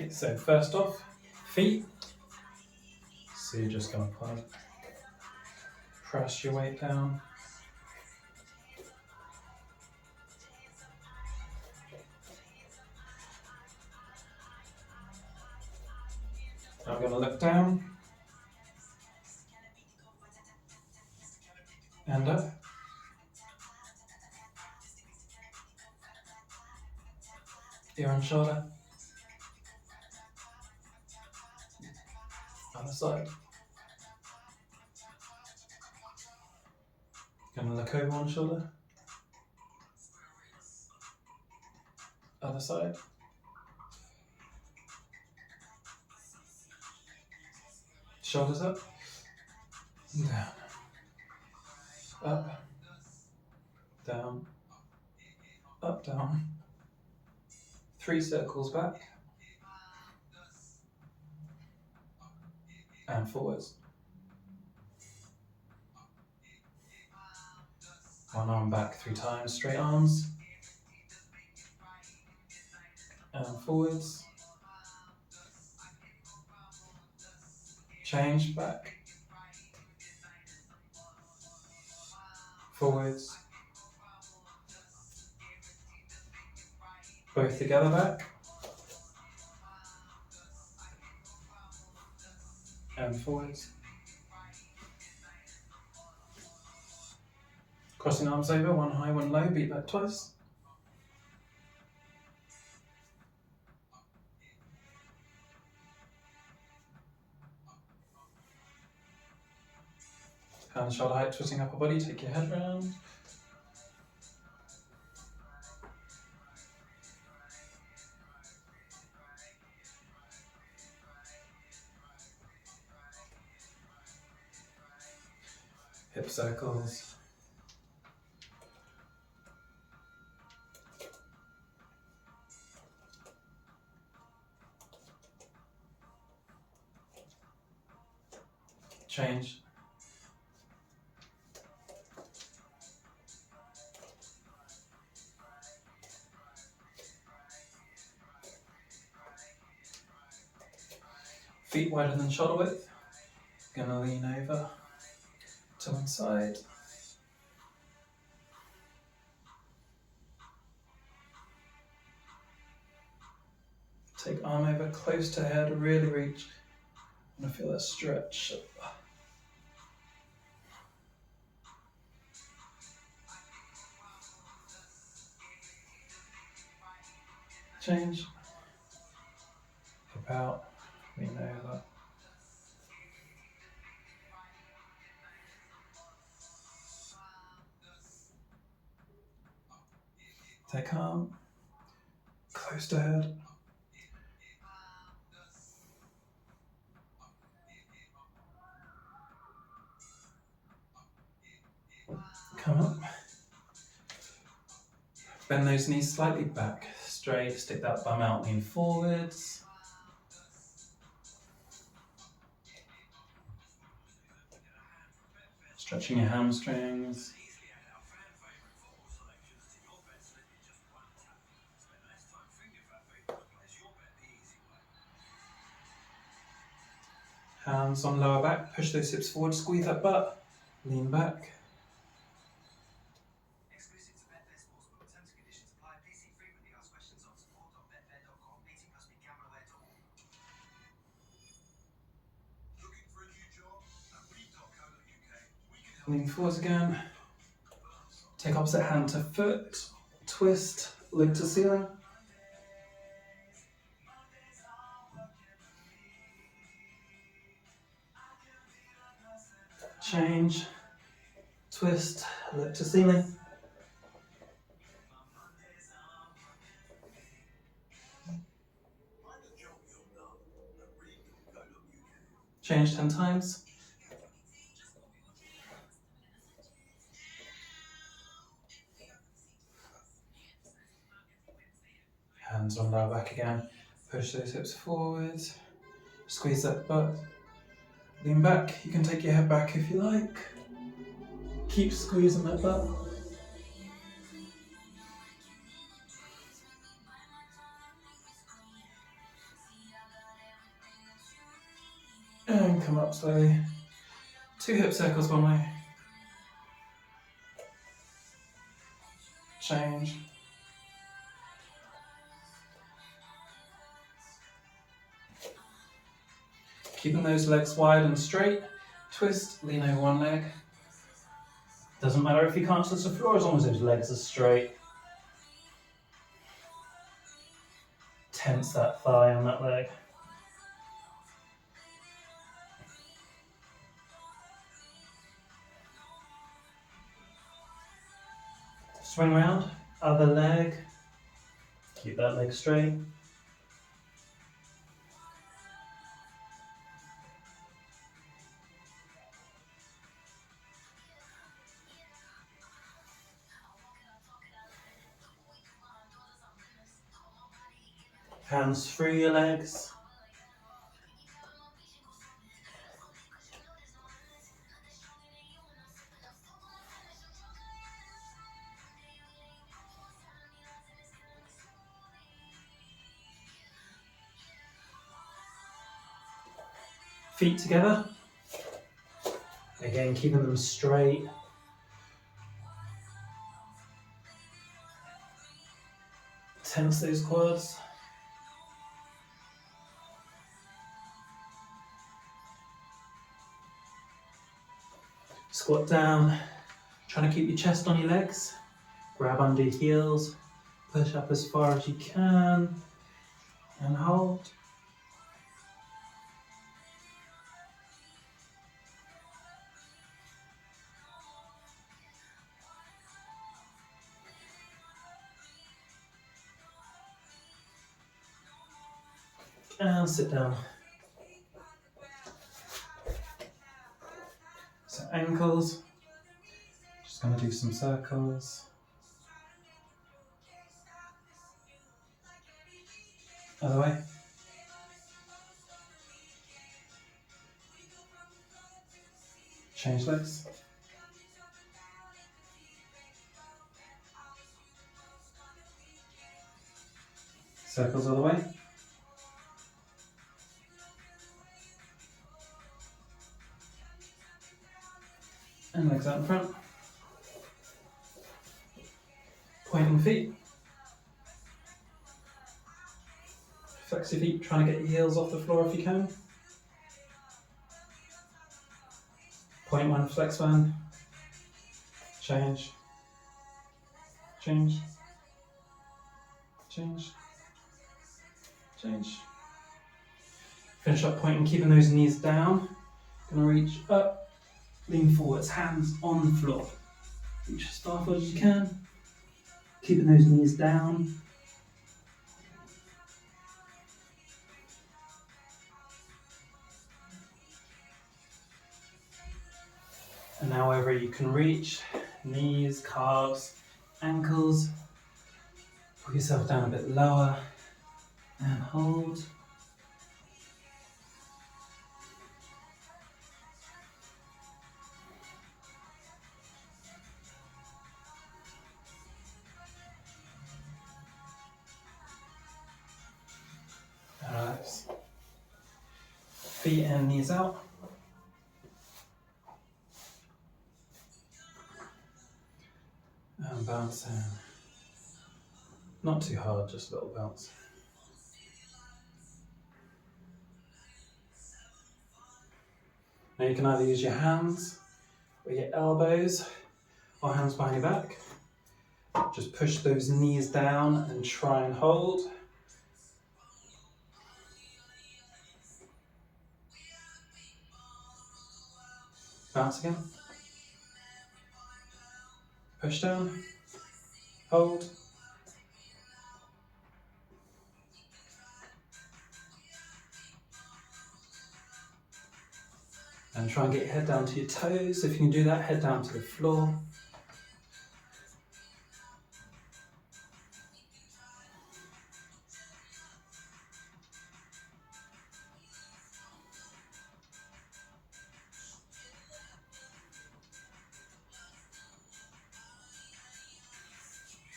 Okay, so first off, feet. So you're just going to press your weight down. I'm going to look down and up. Ear and shoulder. Other side. Going to look over one shoulder. Other side. Shoulders up. Down. Up. Down. Up, down. 3 circles back. And forwards. One arm back 3 times, straight arms. And forwards. Change, back. Forwards. Both together, back. And forwards. Crossing arms over, one high, one low, beat back twice. Hand shoulder height, twisting upper body, take your head round. Hip circles. Change. Feet wider than shoulder width. Gonna lean over to one side. Take arm over close to head, really reach. And feel that stretch. Change. Hip out, lean over. Take arm, close to head. Come up. Bend those knees slightly back, straight, stick that bum out, lean forwards. Stretching your hamstrings. Hands on lower back, push those hips forward, squeeze that butt, lean back. Lean forwards again. Take opposite hand to foot, twist, leg to ceiling. Change, twist, leg to ceiling. Change 10 times. Hands on lower back again. Push those hips forward. Squeeze that butt. Lean back. You can take your head back if you like. Keep squeezing that butt. And come up slowly. 2 hip circles one way. Change. Keeping those legs wide and straight. Twist, lean over one leg. Doesn't matter if you can't touch the floor as long as those legs are straight. Tense that thigh on that leg. Swing round, other leg. Keep that leg straight. Hands through your legs. Feet together. Again, keeping them straight. Tense those quads. Squat down, trying to keep your chest on your legs. Grab under your heels, push up as far as you can, and hold. And sit down. So ankles, just going to do some circles. Other way. Change legs. Circles all the way. And legs out in front. Pointing feet. Flex your feet, trying to get your heels off the floor if you can. Point one, flex one. Change. Change. Change. Change. Finish up pointing, keeping those knees down. Gonna reach up. Lean forwards, hands on the floor. Reach as far forward as you can. Keeping those knees down. And now wherever you can reach, knees, calves, ankles. Put yourself down a bit lower and hold. Alright. Feet and knees out. And bounce in. Not too hard, just a little bounce. Now you can either use your hands or your elbows or hands behind your back. Just push those knees down and try and hold. Bounce again. Push down. Hold. And try and get your head down to your toes. If you can do that, head down to the floor.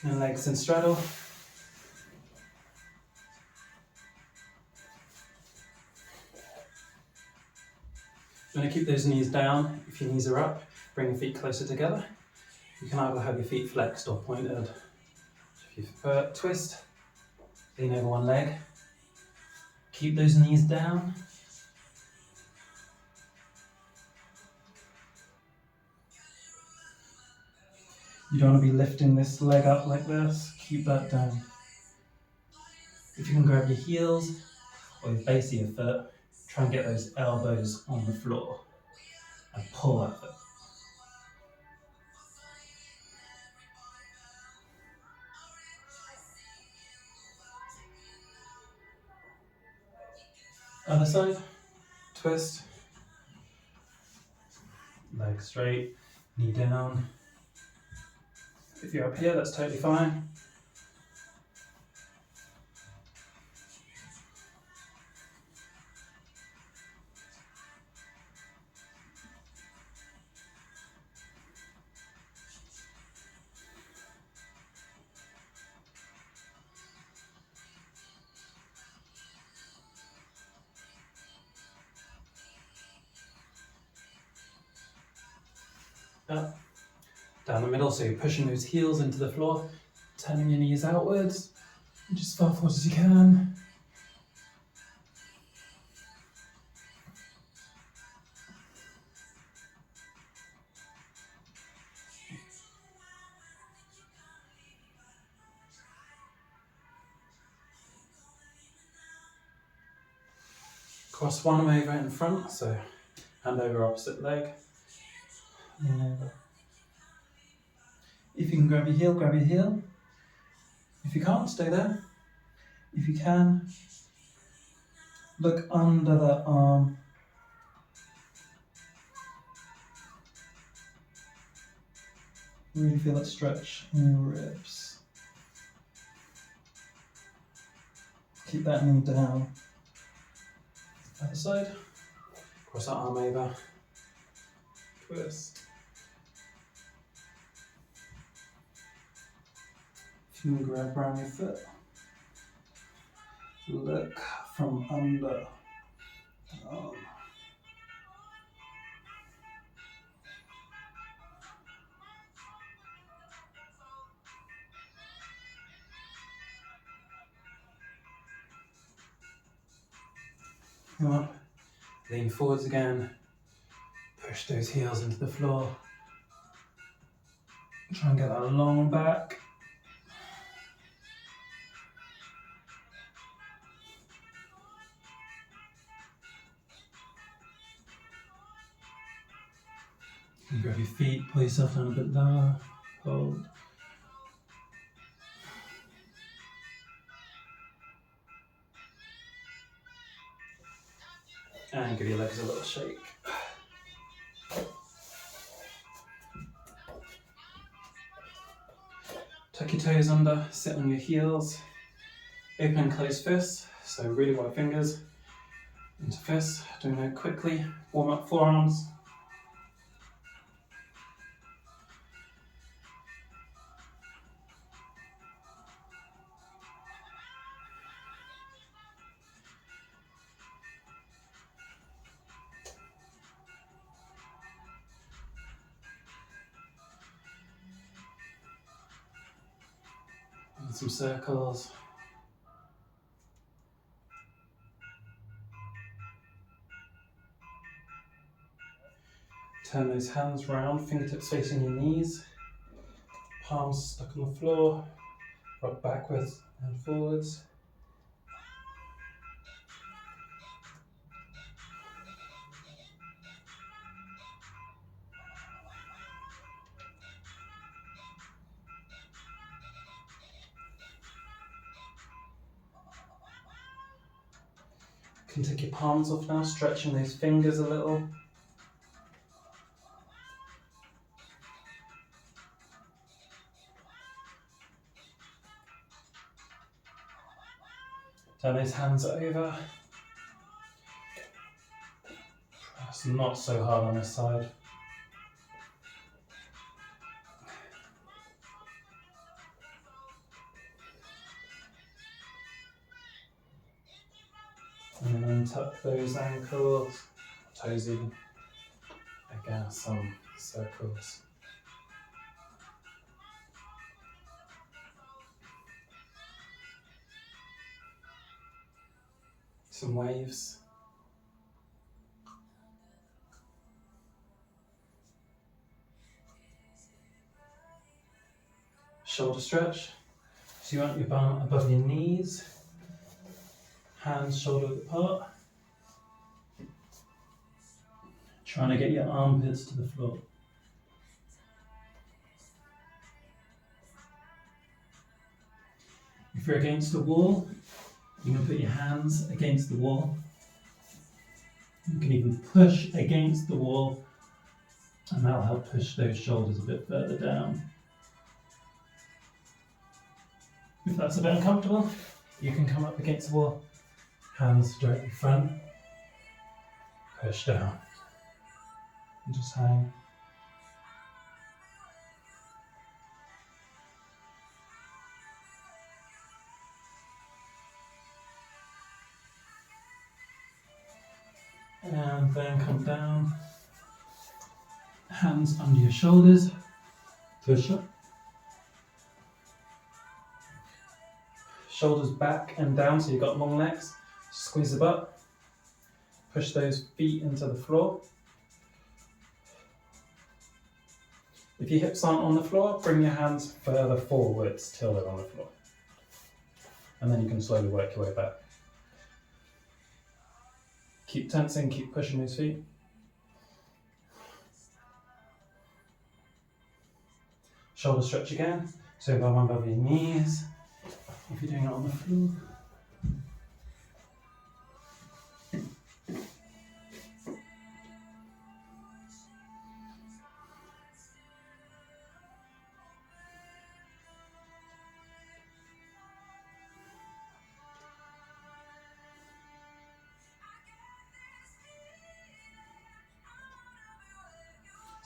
And legs in straddle. You're going to keep those knees down. If your knees are up, bring your feet closer together. You can either have your feet flexed or pointed. So if you prefer, twist, lean over one leg. Keep those knees down. You don't want to be lifting this leg up like this. Keep that down. If you can grab your heels or the base of your foot, try and get those elbows on the floor and pull that foot. Other side, twist, leg straight, knee down. If you're up here, that's totally fine. Up, down the middle, so you're pushing those heels into the floor, turning your knees outwards, just as far forward as you can. Cross one over in front, so hand over opposite leg, lean over. If you can grab your heel, grab your heel. If you can't, stay there. If you can, look under the arm. Really feel that stretch in your ribs. Keep that knee down. Other side. Cross that arm over. Twist. If you can grab around your foot, look from under the arm. Come up, lean forwards again, push those heels into the floor. Try and get that long back. You grab your feet, pull yourself down a bit lower, hold. And give your legs a little shake. Tuck your toes under, sit on your heels, open and close fists, so really wide fingers into fists, doing that quickly, warm up forearms. And some circles. Turn those hands round, fingertips facing your knees, palms stuck on the floor, rock backwards and forwards. You can take your palms off now, stretching those fingers a little. Turn those hands over. Press not so hard on this side. And then tuck those ankles, toes even. Again, some circles. Some waves. Shoulder stretch. So you want your bum above your knees, hands shoulder width apart. Trying to get your armpits to the floor. If you're against the wall, you can put your hands against the wall. You can even push against the wall, and that'll help push those shoulders a bit further down. If that's a bit uncomfortable, you can come up against the wall, hands directly front, push down, and just hang. And then come down, hands under your shoulders, push up. Shoulders back and down so you've got long legs. Squeeze the butt. Push those feet into the floor. If your hips aren't on the floor, bring your hands further forwards till they're on the floor. And then you can slowly work your way back. Keep tensing, keep pushing those feet. Shoulder stretch again. So bum above your knees. If you're doing it on the floor.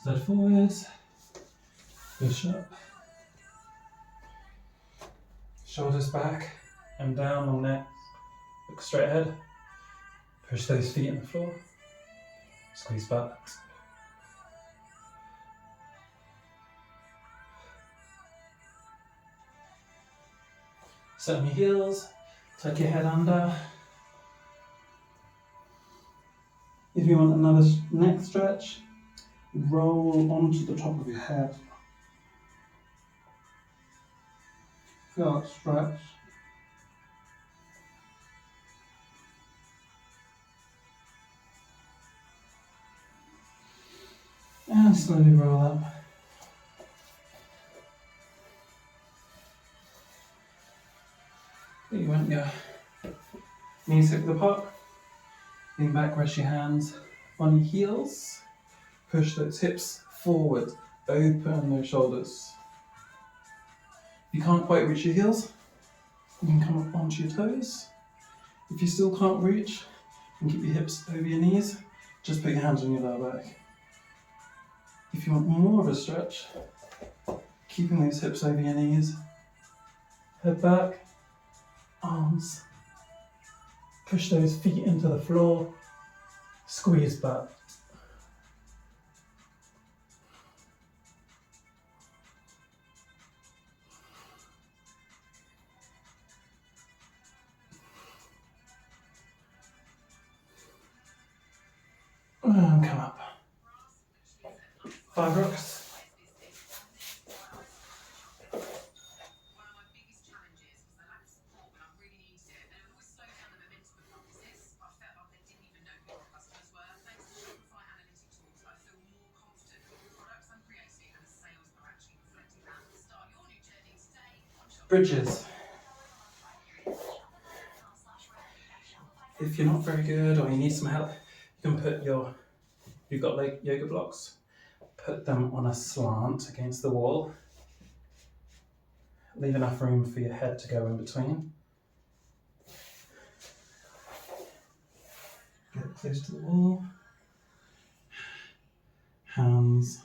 Slide forwards. Push up. Shoulders back and down, long neck, look straight ahead. Push those feet in the floor. Squeeze back. Sit on your heels, tuck your head under. If you want another neck stretch, roll onto the top of your head. Feel that stretch. And slowly roll up. You want your knees hip width apart. Lean back, rest your hands on your heels. Push those hips forward, open those shoulders. If you can't quite reach your heels, you can come up onto your toes. If you still can't reach, and keep your hips over your knees, just put your hands on your lower back. If you want more of a stretch, keeping those hips over your knees, head back, arms, push those feet into the floor, squeeze back. And come up. 5 rocks. Bridges. If you're not very good or you need some help, you can put you've got like yoga blocks, put them on a slant against the wall. Leave enough room for your head to go in between. Get close to the wall. Hands,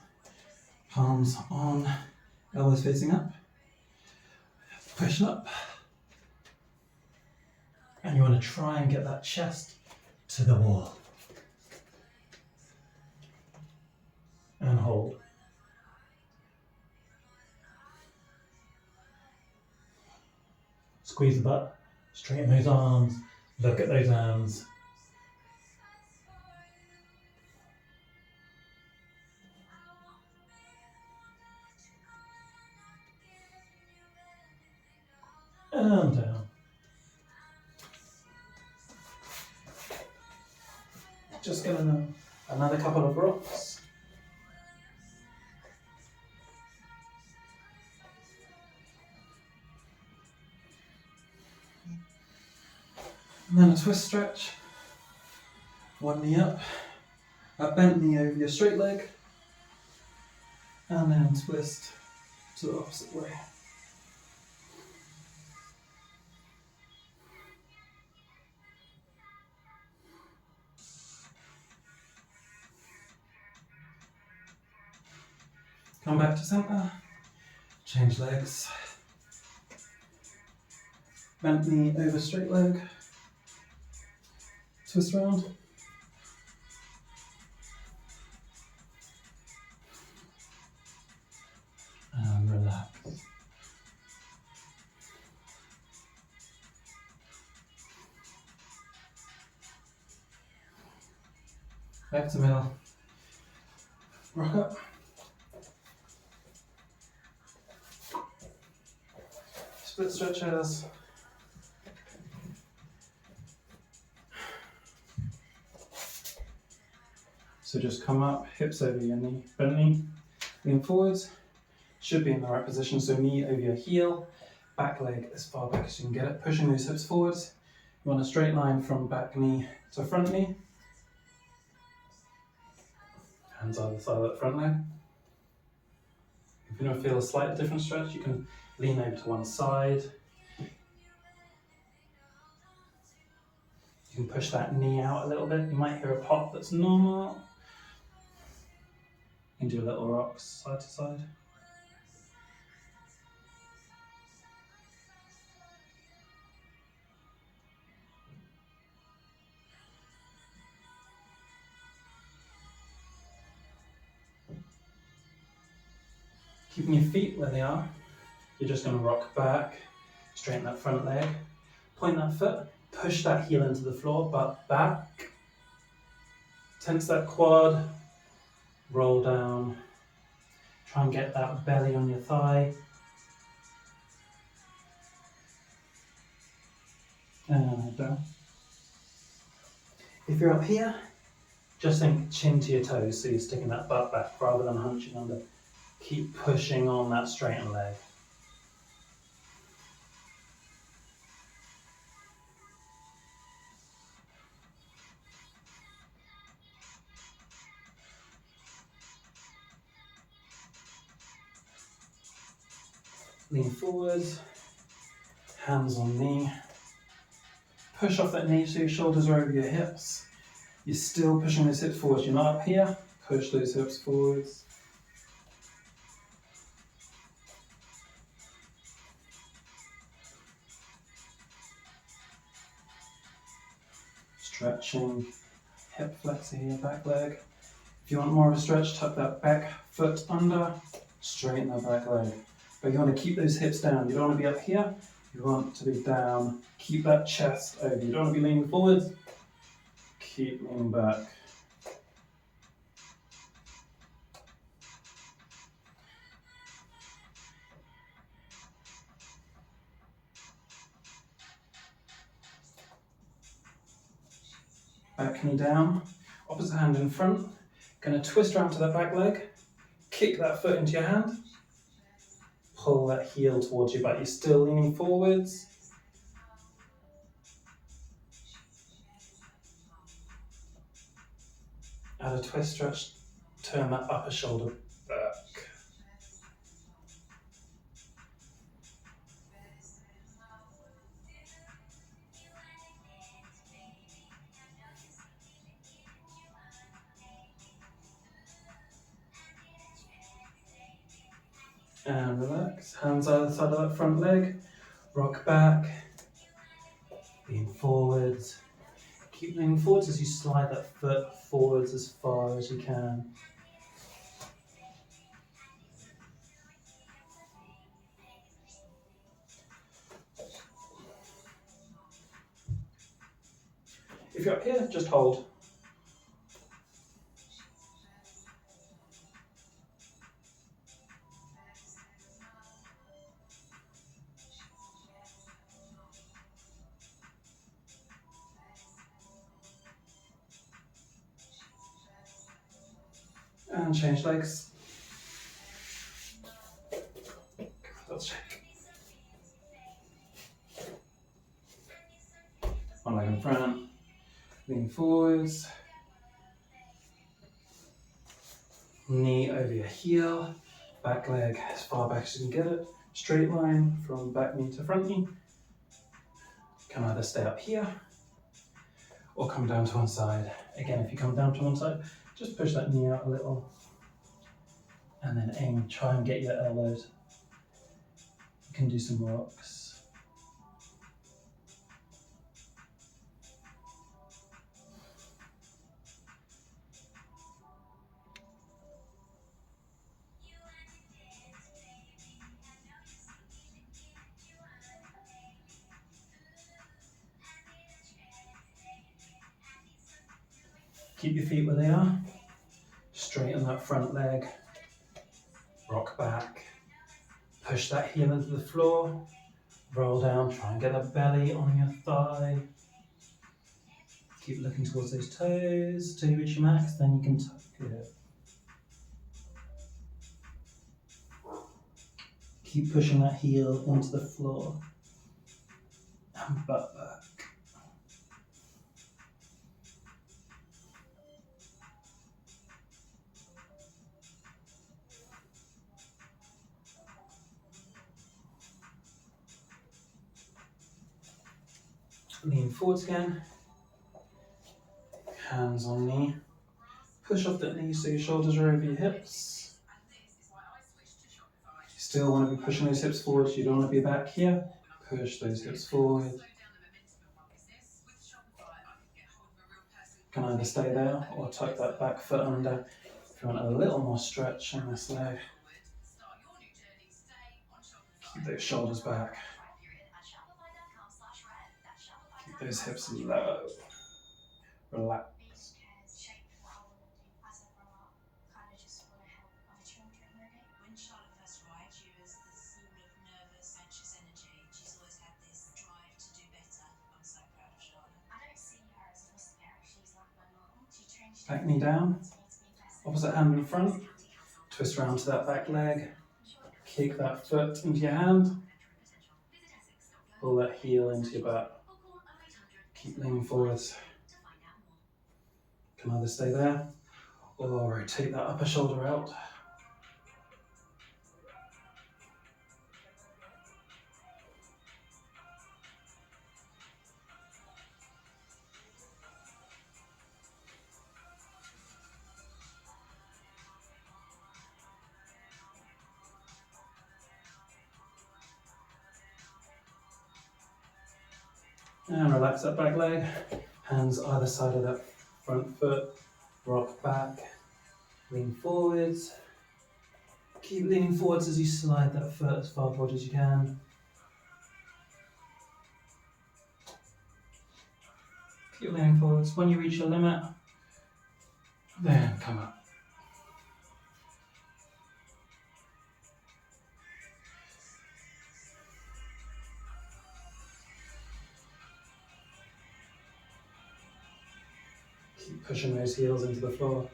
palms on, elbows facing up. Push up. And you want to try and get that chest to the wall. and hold. Squeeze the butt, straighten those arms, look at those hands. And down. Just gonna another couple of rocks. And then a twist stretch. One knee up, a bent knee over your straight leg, and then twist to the opposite way. Come back to centre, change legs. Bent knee over straight leg, twist round. And relax. Back to middle. Rock up. Split stretches. So just come up, hips over your knee, bent knee, lean forwards. Should be in the right position, so knee over your heel, back leg as far back as you can get it, pushing those hips forwards. You want a straight line from back knee to front knee. Hands either side of that front leg. If you don't feel a slight different stretch, you can lean over to one side. You can push that knee out a little bit. You might hear a pop that's normal. You can do little rocks side to side. Keeping your feet where they are, you're just going to rock back, straighten that front leg, point that foot, push that heel into the floor, butt back, tense that quad, roll down, try and get that belly on your thigh, and down. If you're up here, just think chin to your toes, so you're sticking that butt back rather than hunching under. Keep pushing on that straightened leg. Lean forwards, hands on knee. Push off that knee so your shoulders are over your hips. You're still pushing those hips forwards. You're not up here. Push those hips forwards. Stretching, hip flexor here, back leg. If you want more of a stretch, tuck that back foot under, straighten that back leg. But you want to keep those hips down. You don't want to be up here, you want to be down. Keep that chest over. You don't want to be leaning forwards, keep leaning back. Back knee down, opposite hand in front. Going to twist around to that back leg, kick that foot into your hand, pull that heel towards you, but you're still leaning forwards. Add a twist stretch, turn that upper shoulder back. And relax, hands either side of that front leg, rock back, lean forwards. Keep leaning forwards as you slide that foot forwards as far as you can. If you're up here, just hold. And change legs. Let's shake. One leg in front, lean forwards. Knee over your heel, back leg as far back as you can get it. Straight line from back knee to front knee. Can either stay up here or come down to one side. Again, if you come down to one side, just push that knee out a little and then aim, try and get your elbows. You can do some rocks. Keep your feet where they are. Straighten that front leg. Rock back. Push that heel into the floor. Roll down. Try and get that belly on your thigh. Keep looking towards those toes till you reach your max. Then you can tuck your hip. Keep pushing that heel into the floor. And butt back. Lean forwards again, hands on knee, push off that knee so your shoulders are over your hips. You still want to be pushing those hips forward, you don't want to be back here, push those hips forward. You can either stay there or tuck that back foot under if you want a little more stretch in this leg. Keep those shoulders back. Those hips low. Relax. Back knee down. Opposite hand in front. Twist around to that back leg. Kick that foot into your hand. Pull that heel into your butt. Keep leaning forwards. Can either stay there or rotate that upper shoulder out. And relax that back leg. Hands either side of that front foot. Rock back. Lean forwards. Keep leaning forwards as you slide that foot as far forward as you can. Keep leaning forwards. When you reach your limit, then come up. Keep pushing those heels into the floor.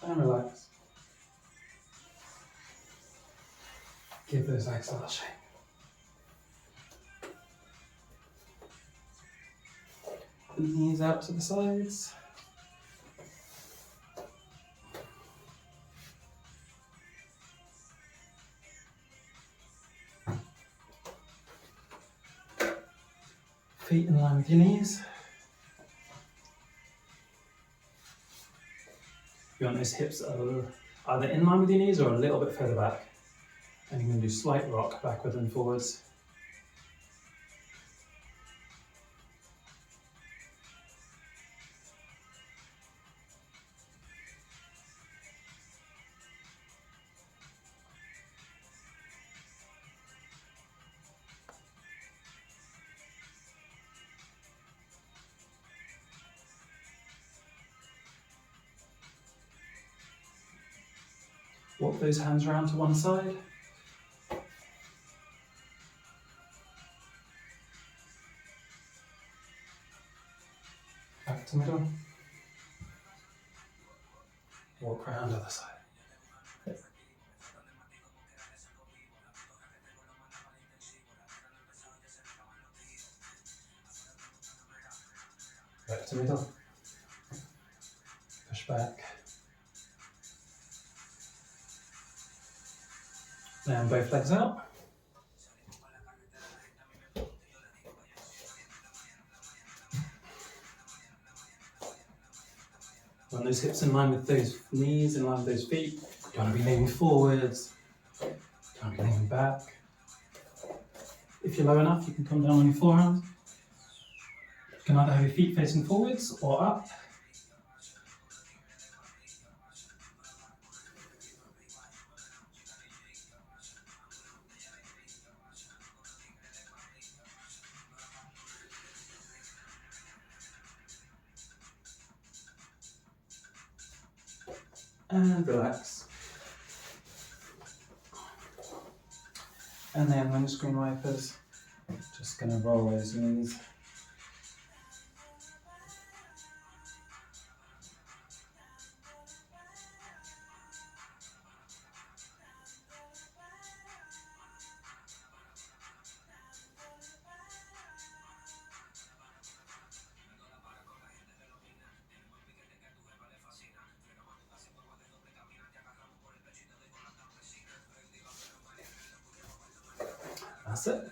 And relax. Give those legs a little shake. The knees out to the sides. Feet in line with your knees. You want those hips either in line with your knees or a little bit further back. And you're going to do slight rock backwards and forwards. Walk those hands around to one side. Back to middle. Walk around other side. Back to middle. Push back. And both legs out. Run those hips in line with those knees, in line with those feet. You want to be leaning forwards. You want to be leaning back. If you're low enough, you can come down on your forearms. You can either have your feet facing forwards or up. And relax. And then when the screen wipers, just going to roll those knees. That's it.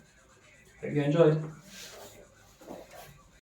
Hope you enjoyed.